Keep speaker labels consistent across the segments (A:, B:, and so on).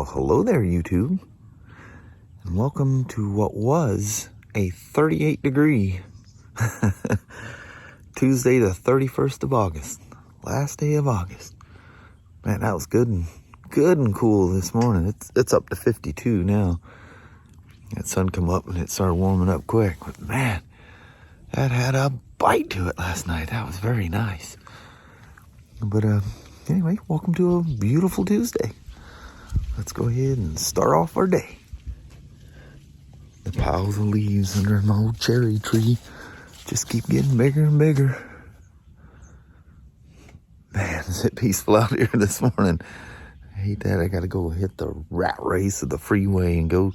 A: Well, hello there, YouTube, and welcome to what was a 38 degree Tuesday, the 31st of August, last day of August. Man, that was good and cool this morning. It's up to 52 now. That sun come up and it started warming up quick, but man, that had a bite to it last night. That was very nice. But anyway, welcome to a beautiful Tuesday. Let's go ahead and start off our day. The piles of leaves under an old cherry tree just keep getting bigger and bigger. Man, is it peaceful out here this morning. I hate that. I gotta go hit the rat race of the freeway and go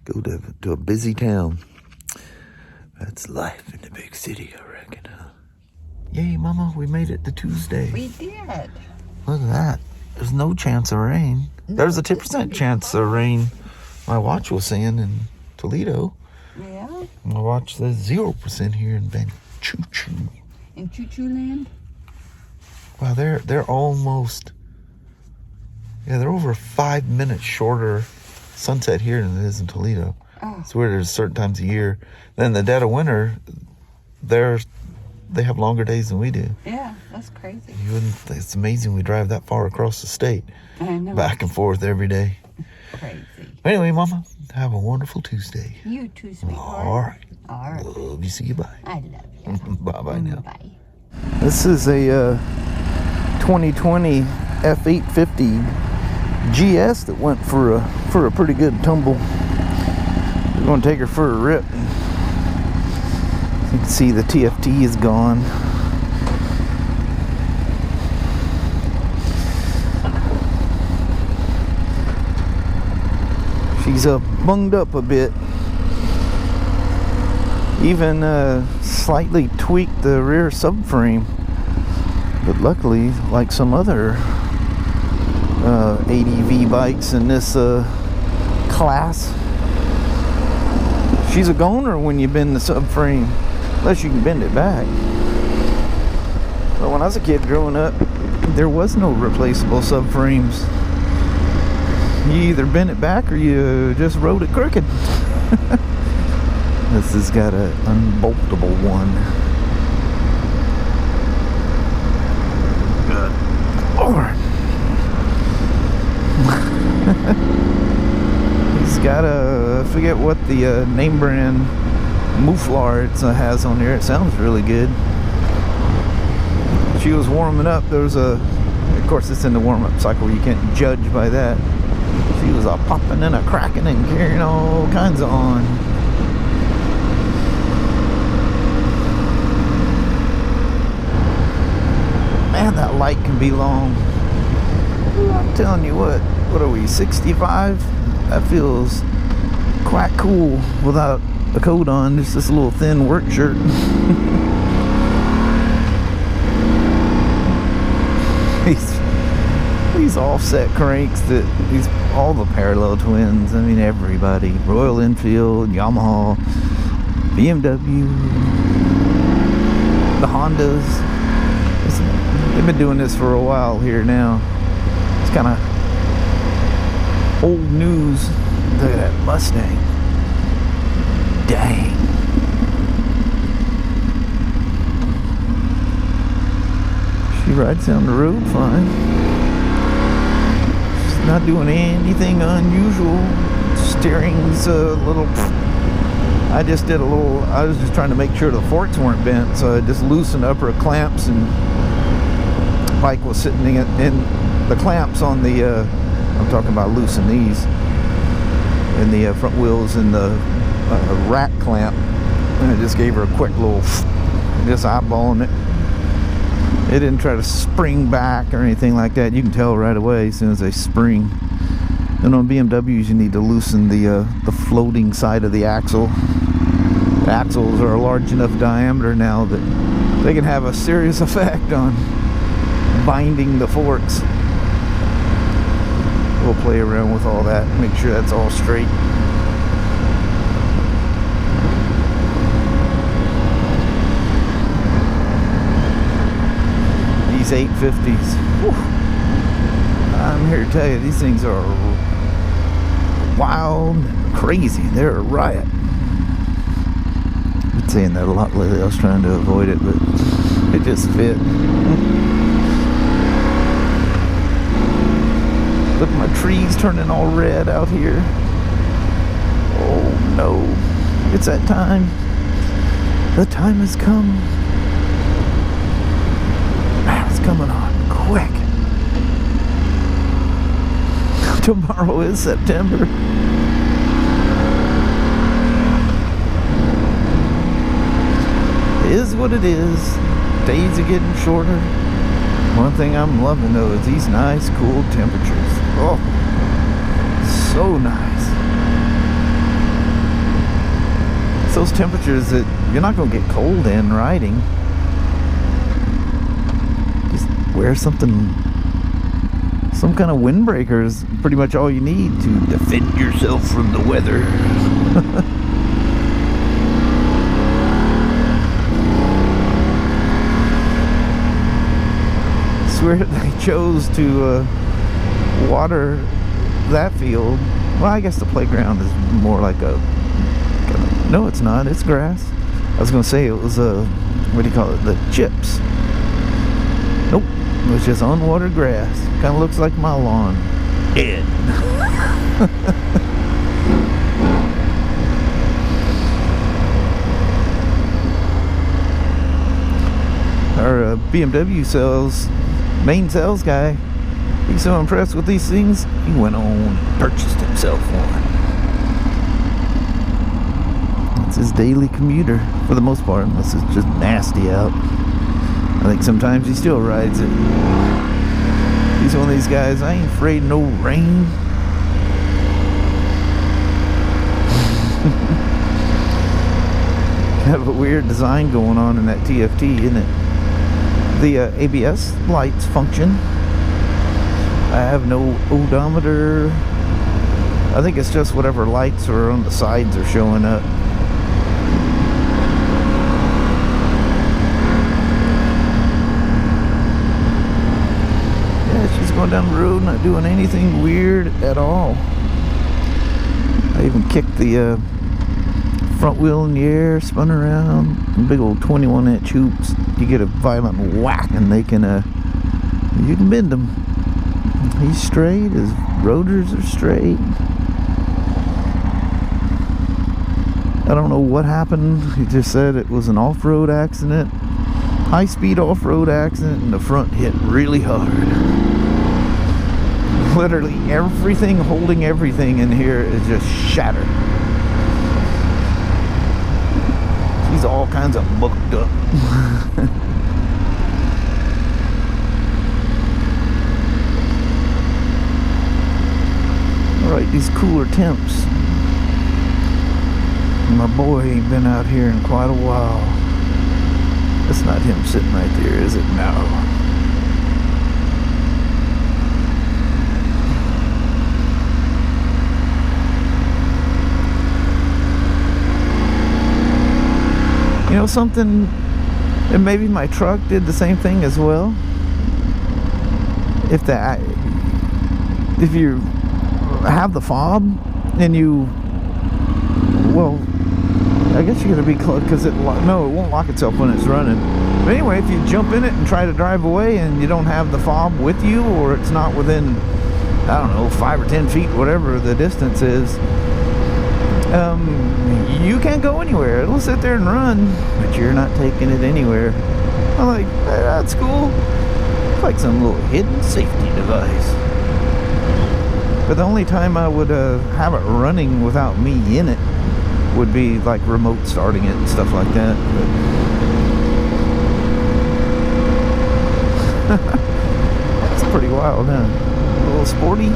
A: to a busy town. That's life in the big city, I reckon. Yay, Mama, we made it to Tuesday.
B: We did.
A: Look at that. There's no chance of rain. There's a 10% chance of rain. My watch was saying in Toledo.
B: Yeah.
A: My watch says 0% here in Choo-Choo.
B: In Choo-Choo land?
A: Wow, they're almost, they're over 5 minutes shorter sunset here than it is in Toledo.
B: Oh.
A: It's weird. There's certain times of year. Then the dead of winter, they have longer days than we do.
B: Yeah, that's crazy.
A: It's amazing we drive that far across the state.
B: I know.
A: Back and forth every day.
B: Crazy.
A: Anyway, Mama, have a wonderful Tuesday.
B: You too, sweetheart.
A: All right.
B: All right.
A: Love you. See you. Bye.
B: I love you.
A: Bye-bye now.
B: Bye.
A: This is a 2020 F850GS that went for a pretty good tumble. We're going to take her for a rip. You can see the TFT is gone. She's bunged up a bit. Even slightly tweaked the rear subframe. But luckily, like some other ADV bikes in this class, she's a goner when you bend the subframe, unless you can bend it back. But when I was a kid growing up, there was no replaceable subframes. You either bent it back or you just rode it crooked. This has got an unboltable one. Good Lord. He's got I forget what the name brand Mouflar it has on there. It sounds really good. She was warming up. There was of course it's in the warm-up cycle. You can't judge by that. She was popping and cracking and carrying all kinds of on. Man, that light can be long. I'm telling you what are we, 65? That feels quite cool without a coat on, just this little thin work shirt. These offset cranks all the parallel twins, I mean everybody, Royal Enfield, Yamaha, BMW, the Hondas, they've been doing this for a while here now. It's kind of old news. Look at that Mustang. Dang. She rides down the road fine. She's not doing anything unusual. Steering's a little... I was just trying to make sure the forks weren't bent, so I just loosened up her clamps, and bike was sitting in the clamps on the, I'm talking about loosen these, in the front wheels and the rack clamp, and I just gave her a quick little, just eyeballing it. It didn't try to spring back or anything like that. You can tell right away as soon as they spring. And on BMWs, you need to loosen the floating side of the axle. The axles are a large enough diameter now that they can have a serious effect on binding the forks. We'll play around with all that, make sure that's all straight. These 850s, whew, I'm here to tell you, these things are wild, crazy. They're a riot. I've been saying that a lot lately. I was trying to avoid it, but it just fit. Look at my trees turning all red out here. Oh no. It's that time. The time has come. Man, it's coming on quick. Tomorrow is September. It is what it is. Days are getting shorter. One thing I'm loving though is these nice cool temperatures. Oh, so nice. It's those temperatures that you're not going to get cold in riding. Just wear something, some kind of windbreaker is pretty much all you need to defend yourself from the weather. I swear they chose to water that field. Well, I guess the playground is more like a... No, it's not. It's grass. I was going to say it was what do you call it? The chips. Nope. It was just unwatered grass. Kind of looks like my lawn. Dead. Our BMW main sales guy, he's so impressed with these things, he went on and purchased himself one. It's his daily commuter for the most part, unless it's just nasty out. I think sometimes he still rides it. He's one of these guys, I ain't afraid of no rain. Kind of a weird design going on in that TFT, isn't it? The ABS lights function. I have no odometer. I think it's just whatever lights are on the sides are showing up. Yeah, she's going down the road, not doing anything weird at all. I even kicked the front wheel in the air, spun around. Big old 21-inch hoops. You get a violent whack and they can you can bend them. He's straight, his rotors are straight. I don't know what happened. He just said it was an off-road accident, high-speed off-road accident, and the front hit really hard. Literally everything holding everything in here is just shattered. He's all kinds of mucked up. Alright, these cooler temps. My boy ain't been out here in quite a while. That's not him sitting right there, is it? No. You know something, and maybe my truck did the same thing as well. If you have the fob and you, well, I guess you're gonna be close because it won't lock itself when it's running. But anyway, if you jump in it and try to drive away and you don't have the fob with you, or it's not within, I don't know, 5 or 10 feet, whatever the distance is, you can't go anywhere. It'll sit there and run, but you're not taking it anywhere. I'm like, hey, that's cool. It's like some little hidden safety device. But the only time I would have it running without me in it would be like remote starting it and stuff like that. It's pretty wild, huh? A little sporty.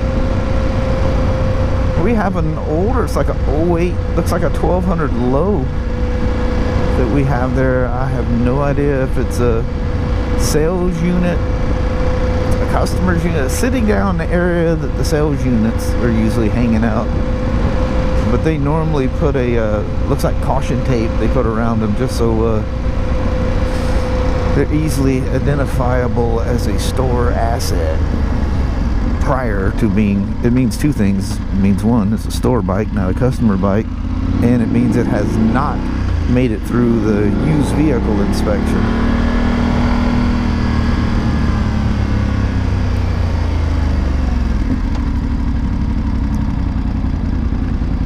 A: We have an older, it's like an 08, looks like a 1200 low that we have there. I have no idea if it's a sales unit, a customer's unit, sitting down in the area that the sales units are usually hanging out. But they normally put a, looks like caution tape they put around them just so they're easily identifiable as a store asset. prior to being, it means two things. It means one, it's a store bike, not a customer bike, and it means it has not made it through the used vehicle inspection.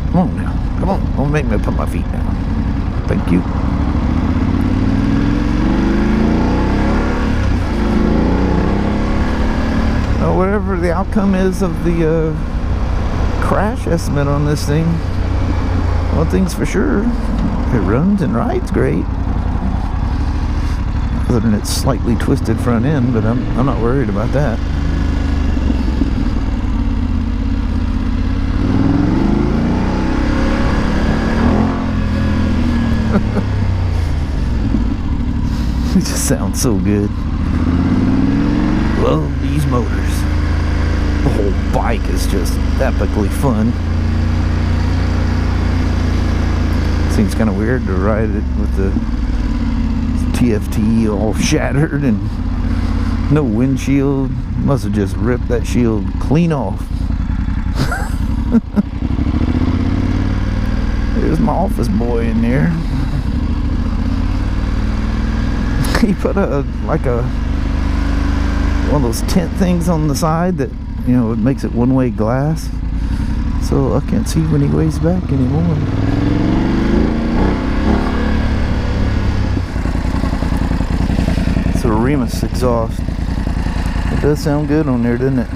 A: Come on now, come on, don't make me put my feet down. Thank you. Whatever the outcome is of the crash estimate on this thing, one thing's for sure, it runs and rides great. Other than its slightly twisted front end, but I'm not worried about that. It just sounds so good. Love these motors. The whole bike is just epically fun. Seems kind of weird to ride it with the TFT all shattered and no windshield. Must have just ripped that shield clean off. There's my office boy in there. He put one of those tent things on the side that, you know, it makes it one-way glass, so I can't see when he weighs back anymore. It's a Remus exhaust. It does sound good on there, doesn't it?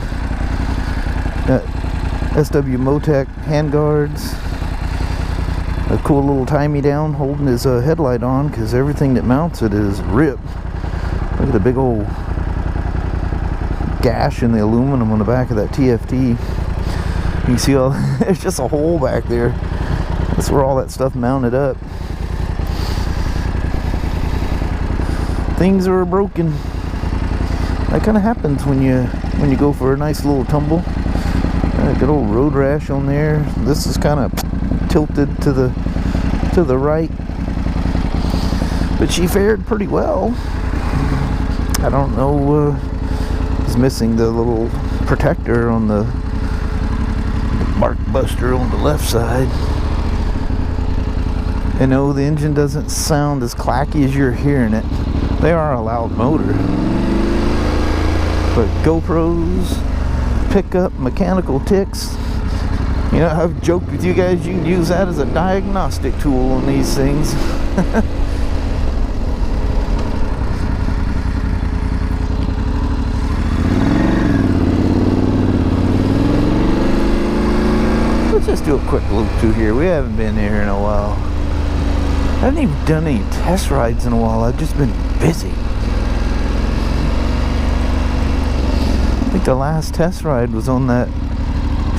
A: Got SW Motec handguards, a cool little tie-me-down holding his headlight on, because everything that mounts it is ripped. Look at the big old gash in the aluminum on the back of that TFT. You can see all there's just a hole back there. That's where all that stuff mounted up. Things are broken. That kind of happens when you go for a nice little tumble. Good old road rash on there. This is kind of tilted to the right, but she fared pretty well. I don't know. Missing the little protector on the bark buster on the left side. And no, the engine doesn't sound as clacky as you're hearing it. They are a loud motor, but GoPros, pickup, mechanical ticks, you know, I've joked with you guys, you can use that as a diagnostic tool on these things. Let's do a quick loop through here. We haven't been here in a while. I haven't even done any test rides in a while. I've just been busy. I think the last test ride was on that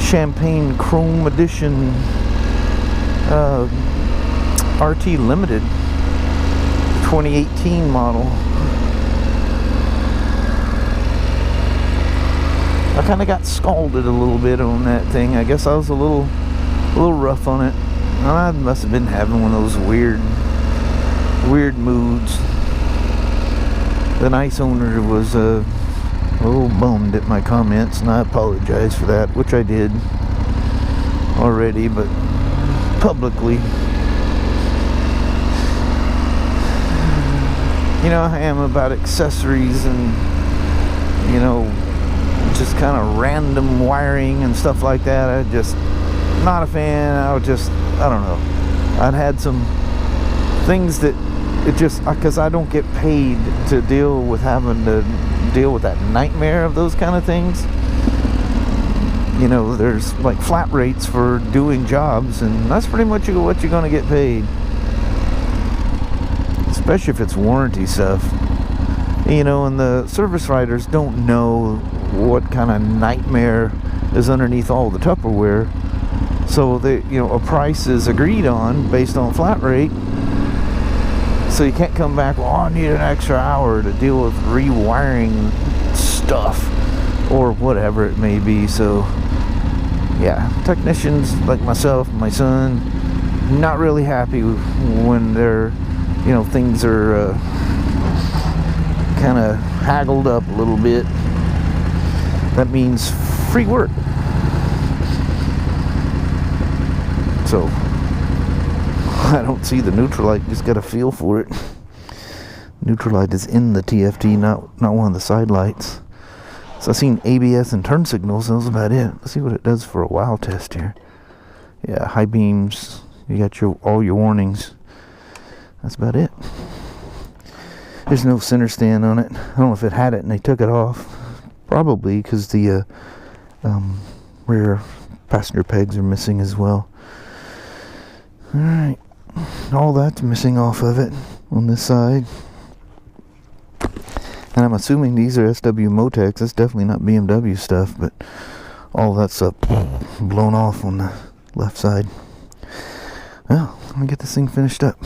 A: Champagne Chrome Edition RT Limited 2018 model. I kind of got scalded a little bit on that thing. I guess I was a little rough on it. I must have been having one of those weird moods. The nice owner was a little bummed at my comments, and I apologize for that, which I did already, but publicly. You know, I am about accessories and, you know, just kind of random wiring and stuff like that. I just not a fan. I don't know. I'd had some things that it just, because I don't get paid to deal with having to deal with that nightmare of those kind of things. You know, there's like flat rates for doing jobs, and that's pretty much what you're going to get paid, especially if it's warranty stuff. You know, and the service writers don't know what kind of nightmare is underneath all the Tupperware. So they, you know, a price is agreed on based on flat rate. So you can't come back, well, I need an extra hour to deal with rewiring stuff or whatever it may be. So yeah, technicians like myself and my son, not really happy when they're, you know, things are kind of haggled up a little bit. That means free work. So I don't see the neutral light, just got a feel for it. Neutral light is in the TFT, not one of the side lights. So I've seen ABS and turn signals, and that was about it. Let's see what it does for a wow test here. Yeah, high beams, you got all your warnings. That's about it. There's no center stand on it. I don't know if it had it and they took it off. Probably because the rear passenger pegs are missing as well. Alright, all that's missing off of it on this side. And I'm assuming these are SW Motecs. That's definitely not BMW stuff, but all that stuff blown off on the left side. Well, let me get this thing finished up.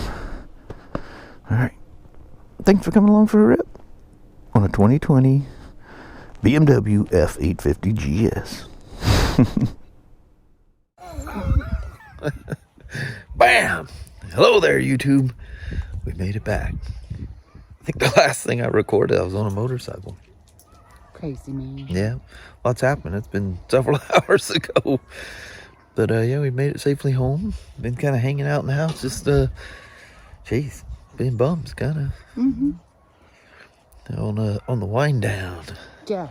A: Alright, thanks for coming along for a rip on a 2020 BMW F850GS. Bam! Hello there, YouTube. We made it back. I think the last thing I recorded, I was on a motorcycle.
B: Crazy, man.
A: Yeah, lots happened. It's been several hours ago. But yeah, we made it safely home. Been kind of hanging out in the house. Just, jeez, being bums, kind of.
B: Mm-hmm.
A: On the wind down.
B: Yes.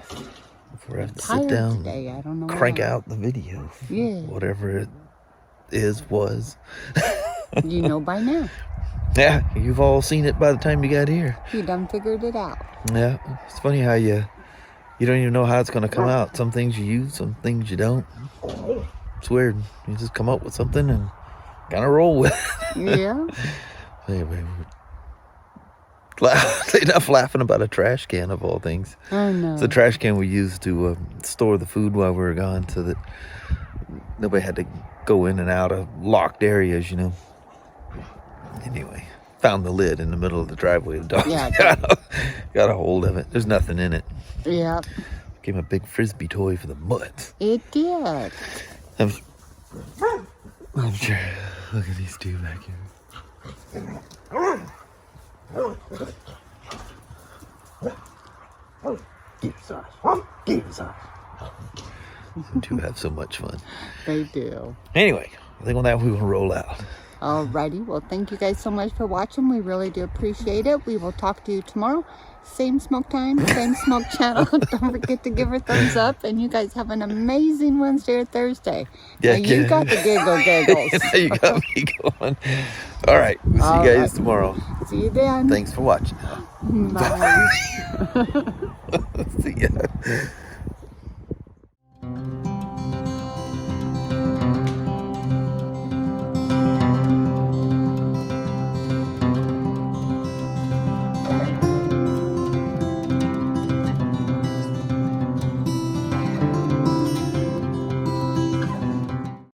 A: Before I have to sit down,
B: today. I don't know
A: crank
B: why.
A: out the video.
B: Yeah.
A: Whatever it was.
B: You know by now.
A: Yeah, you've all seen it by the time you got here.
B: You done figured it out.
A: Yeah, it's funny how you don't even know how it's going to come out. Some things you use, some things you don't. It's weird. You just come up with something and kind of roll with it.
B: Yeah.
A: Anyway, enough laughing about a trash can of all things.
B: I know.
A: It's a trash can we used to store the food while we were gone, so that nobody had to go in and out of locked areas, you know. Anyway, found the lid in the middle of the driveway. The dog got a hold of it. There's nothing in it.
B: Yeah.
A: Became a big frisbee toy for the mutts.
B: It did.
A: I'm sure. Look at these two back here. Give us ours. Give us ours. The two have so much fun.
B: They do.
A: Anyway, I think on that we will roll out.
B: Alrighty. Well, thank you guys so much for watching. We really do appreciate it. We will talk to you tomorrow. Same smoke time, same smoke channel. Don't forget to give her thumbs up. And you guys have an amazing Wednesday or Thursday.
A: Yeah,
B: now, you got the giggles.
A: Now you got me going. All right. We'll see you guys tomorrow.
B: See you then.
A: Thanks for watching.
B: Bye.
A: See ya.